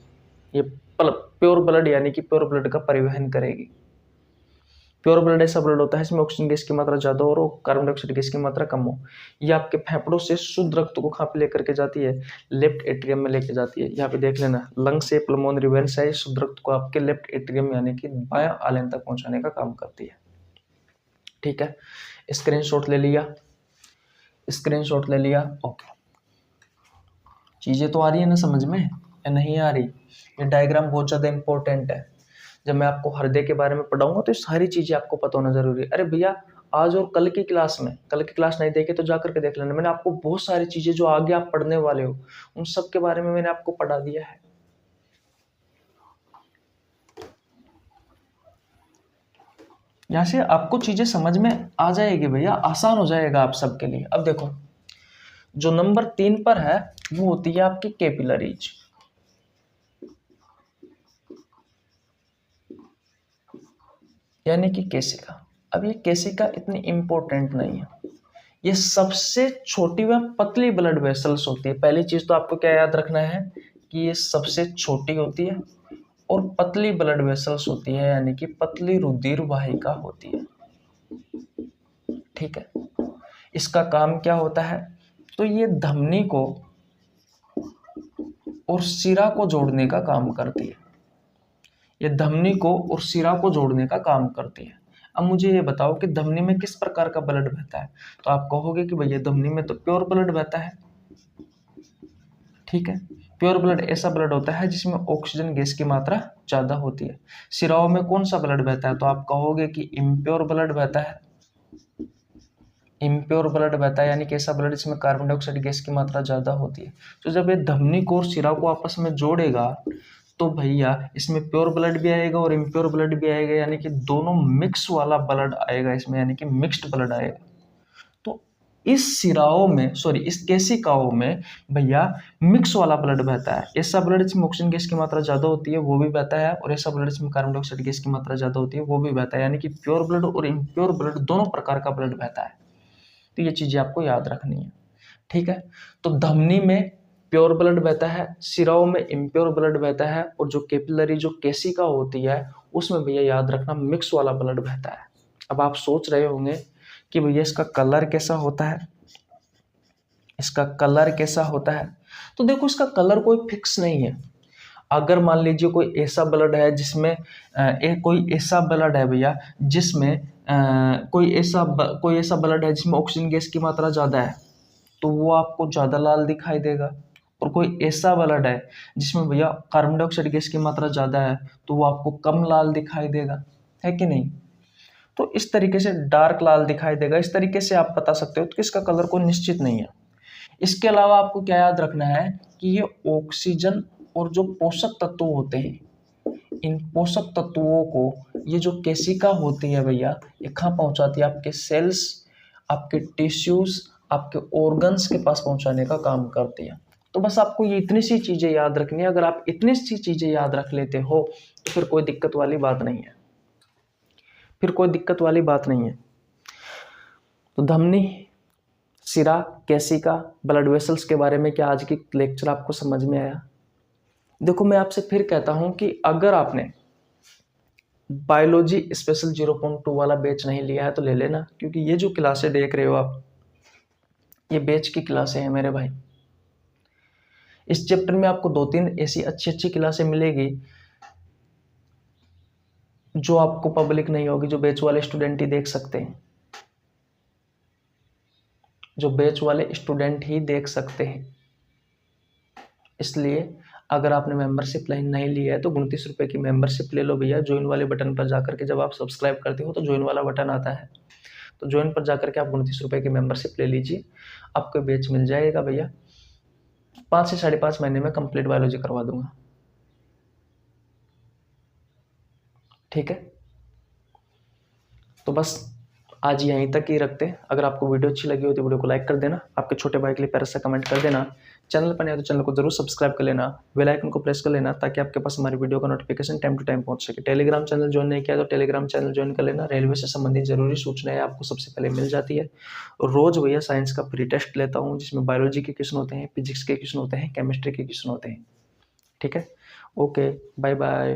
ये प्योर ब्लड यानी कि प्योर ब्लड का परिवहन करेगी। प्योर ब्लड ऐसा ब्लड होता है इसमें ऑक्सीजन गैस की मात्रा ज्यादा हो और कार्बन डाइऑक्साइड गैस की मात्रा कम हो। ये आपके फेफड़ों से शुद्ध रक्त को कहाँ पे लेकर के जाती है? लेफ्ट एट्रियम में लेके जाती है। यहाँ पे देख लेना, लंग से पल्मोनरी वेन्स है, शुद्ध रक्त को आपके लेफ्ट एट्रियम यानी कि बायां आलिंद तक पहुंचाने का काम करती है। ठीक है, स्क्रीनशॉट ले लिया, स्क्रीनशॉट ले लिया। ओके, चीजें तो आ रही है ना समझ में या नहीं आ रही? ये डायग्राम बहुत ज्यादा इंपॉर्टेंट है। जब मैं आपको हृदय के बारे में पढ़ाऊंगा तो ये सारी चीजें आपको पता होना जरूरी है। अरे भैया, आज और कल की क्लास में, कल की क्लास नहीं देखे तो जाकर के देख लेना। मैंने आपको बहुत सारी चीजें जो आगे आप पढ़ने वाले हो उन सब के बारे में मैंने आपको पढ़ा दिया है। यहाँ से आपको चीजें समझ में आ जाएगी भैया, आसान हो जाएगा आप सबके लिए। अब देखो, जो नंबर 3 पर है वो होती है आपकी कैपिलरीज, यानी कि केशिका। अब ये केशिका इतनी इंपॉर्टेंट नहीं है, ये सबसे छोटी व पतली ब्लड वेसल्स होती है। पहली चीज तो आपको क्या याद रखना है कि ये सबसे छोटी होती है और पतली ब्लड वेसल्स होती है, यानी कि पतली रुधिर वाहिका होती है। ठीक है, इसका काम क्या होता है? तो ये धमनी को और सिरा को जोड़ने का काम करती है। ये धमनी को और सिरा को जोड़ने का काम करती है। अब मुझे ये बताओ कि धमनी में किस प्रकार का ब्लड बहता है? तो आप कहोगे कि भैया धमनी में तो प्योर ब्लड बहता है। ठीक है, प्योर ब्लड ऐसा ब्लड होता है जिसमें ऑक्सीजन गैस की मात्रा ज्यादा होती है। सिराओं में कौन सा ब्लड बहता है? तो आप कहोगे कि इम्प्योर ब्लड बहता है। इम्प्योर ब्लड बहता है यानी कि ऐसा ब्लड जिसमें कार्बन डाइऑक्साइड गैस की मात्रा ज्यादा होती है। तो जब ये धमनी को और सिरा को आपस में जोड़ेगा तो भैया इसमें प्योर ब्लड भी आएगा और इम्प्योर ब्लड भी आएगा, यानी कि दोनों मिक्स वाला ब्लड आएगा इसमें, यानी कि मिक्स्ड ब्लड आएगा। तो इस सिराओं में इस केशिकाओं में भैया मिक्स वाला ब्लड बहता है। ऐसा ब्लड जिसमें ऑक्सीजन गैस की मात्रा ज़्यादा होती है वो भी बहता है, और ऐसा ब्लड जिसमें कार्बन डाइऑक्साइड गैस की मात्रा ज़्यादा होती है वो भी बहता है। यानी कि प्योर ब्लड और इम्प्योर ब्लड दोनों प्रकार का ब्लड बहता है। तो ये चीज़ें आपको याद रखनी है, ठीक है। तो धमनी में प्योर ब्लड बहता है, सिराओं में इम्प्योर ब्लड बहता है, और जो कैपिलरी जो केशिका होती है उसमें भैया याद रखना मिक्स वाला ब्लड बहता है। अब आप सोच रहे होंगे कि भैया इसका कलर कैसा होता है, इसका कलर कैसा होता है। तो देखो इसका कलर कोई फिक्स नहीं है। अगर मान लीजिए कोई ऐसा ब्लड है जिसमें कोई ऐसा ब्लड है भैया जिसमें कोई ऐसा ब्लड है जिसमें ऑक्सीजन गैस की मात्रा ज़्यादा है तो वो आपको ज़्यादा लाल दिखाई देगा, और कोई ऐसा ब्लड है जिसमें भैया कार्बन डाइऑक्साइड गैस की मात्रा ज़्यादा है तो वो आपको कम लाल दिखाई देगा, है कि नहीं। तो इस तरीके से डार्क लाल दिखाई देगा। इस तरीके से आप बता सकते हो कि इसका कलर कोई निश्चित नहीं है। इसके अलावा आपको क्या याद रखना है कि ये ऑक्सीजन और जो पोषक तत्व होते हैं, इन पोषक तत्वों को ये जो केशिका होती है भैया ये कहाँ पहुँचाती है, आपके सेल्स, आपके टिश्यूज, आपके ऑर्गन्स के पास पहुँचाने का काम करती है। तो बस आपको ये इतनी सी चीज़ें याद रखनी है। अगर आप इतनी सी चीज़ें याद रख लेते हो तो फिर कोई दिक्कत वाली बात नहीं है, फिर कोई दिक्कत वाली बात नहीं है। तो धमनी, सिरा, केशिका, ब्लड वेसल्स के बारे में क्या आज की लेक्चर आपको समझ में आया। देखो मैं आपसे फिर कहता हूं कि अगर आपने बायोलॉजी स्पेशल 0.2 वाला बैच नहीं लिया है तो ले लेना, क्योंकि ये जो क्लासें देख रहे हो आप ये बैच की क्लासें हैं मेरे भाई। इस चैप्टर में आपको 2-3 ऐसी अच्छी क्लासें मिलेगी जो आपको पब्लिक नहीं होगी, जो बैच वाले स्टूडेंट ही देख सकते हैं, जो बैच वाले स्टूडेंट ही देख सकते हैं। इसलिए अगर आपने मेंबरशिप लाइन नहीं ली है तो 29 रुपये की मेंबरशिप ले लो भैया। ज्वाइन वाले बटन पर जाकर के जब आप सब्सक्राइब करते हो तो ज्वाइन वाला बटन आता है, तो ज्वाइन पर जाकर के आप 29 रुपये की मेंबरशिप ले लीजिए, आपको बैच मिल जाएगा भैया। 5 से 5.5 महीने में कंप्लीट बायोलॉजी करवा दूंगा, ठीक है। तो बस आज यहीं तक ही रखते हैं। अगर आपको वीडियो अच्छी लगी हो तो वीडियो को लाइक कर देना, आपके छोटे भाई के लिए प्यारा सा कमेंट कर देना, चैनल पर नहीं है तो चैनल को जरूर सब्सक्राइब कर लेना, बेल आइकन को प्रेस कर लेना ताकि आपके पास हमारी वीडियो का नोटिफिकेशन टाइम टू टाइम पहुंच सके। टेलीग्राम चैनल ज्वाइन नहीं किया तो टेलीग्राम चैनल ज्वाइन कर लेना। रेलवे से संबंधित जरूरी सूचनाएं आपको सबसे पहले मिल जाती है। रोज भैया साइंस का फ्री टेस्ट लेता हूँ जिसमें बायोलॉजी के क्वेश्चन होते हैं, फिजिक्स के क्वेश्चन होते हैं, केमिस्ट्री के क्वेश्चन होते हैं, ठीक है। Okay, bye bye.